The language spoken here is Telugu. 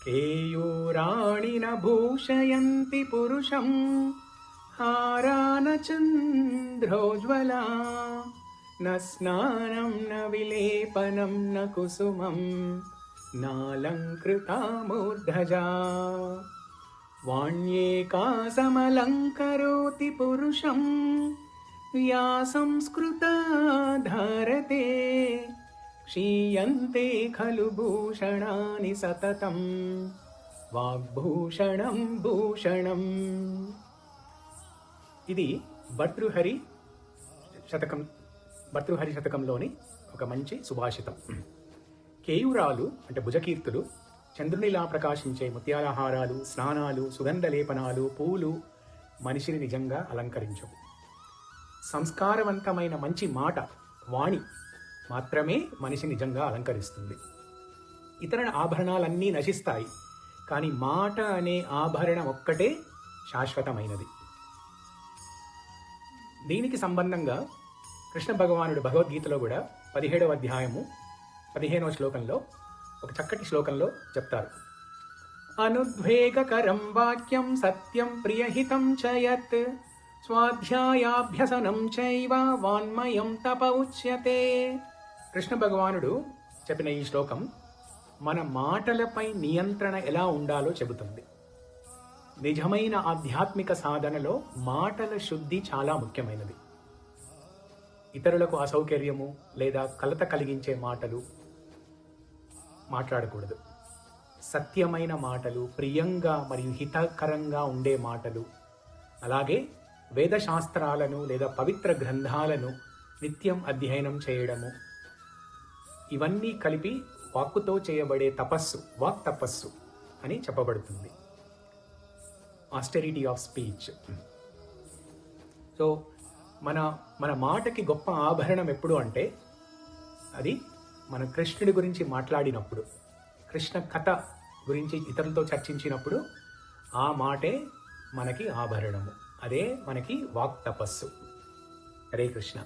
केयूराणि न भूषयन्ति पुरुषं हारा न चन्द्रोज्ज्वला न स्नानं न विलेपनं न कुसुमं नालङ्कृता मूर्धजा वाण्येका समलङ्करोति पुरुषं या संस्कृता धारते क्षीयन्ते खलु भूषणानि सततं వాగ్భూషణం భూషణం. ఇది భర్తృహరి శతకంలోని ఒక మంచి సుభాషితం. కేయూరాలు అంటే భుజకీర్తులు, చంద్రునిలా ప్రకాశించే ముత్యాల హారాలు, స్నానాలు, సుగంధ లేపనాలు, పూలు మనిషిని నిజంగా అలంకరించవు. సంస్కారవంతమైన మంచి మాట, వాణి మాత్రమే మనిషి నిజంగా అలంకరిస్తుంది. ఇతర ఆభరణాలన్నీ నశిస్తాయి, కానీ మాట అనే ఆభరణం ఒక్కటే శాశ్వతమైనది. దీనికి సంబంధంగా కృష్ణ భగవానుడు భగవద్గీతలో కూడా 17వ అధ్యాయము 15వ శ్లోకంలో ఒక చక్కటి శ్లోకంలో చెప్తారు. అనుద్వేగకరం వాక్యం సత్యం ప్రియహితం చ యత్ స్వాధ్యాయాభ్యసనం చైవ వాన్మయం తప ఉచ్యతే. కృష్ణ భగవానుడు చెప్పిన ఈ శ్లోకం మన మాటలపై నియంత్రణ ఎలా ఉండాలో చెబుతుంది. నిజమైన ఆధ్యాత్మిక సాధనలో మాటల శుద్ధి చాలా ముఖ్యమైనది. ఇతరులకు అసౌకర్యము లేదా కలత కలిగించే మాటలు మాట్లాడకూడదు. సత్యమైన మాటలు, ప్రియంగా మరియు హితకరంగా ఉండే మాటలు, అలాగే వేదశాస్త్రాలను లేదా పవిత్ర గ్రంథాలను నిత్యం అధ్యయనం చేయడము, ఇవన్నీ కలిపి వాక్కుతో చేయబడే తపస్సు, వాక్ తపస్సు అని చెప్పబడుతుంది. Austerity of speech. సో మన మాటకి గొప్ప ఆభరణం ఎప్పుడు అంటే అది మన కృష్ణుడి గురించి మాట్లాడినప్పుడు, కృష్ణ కథ గురించి ఇతరులతో చర్చించినప్పుడు ఆ మాటే మనకి ఆభరణము, అదే మనకి వాక్ తపస్సు. హరే కృష్ణ.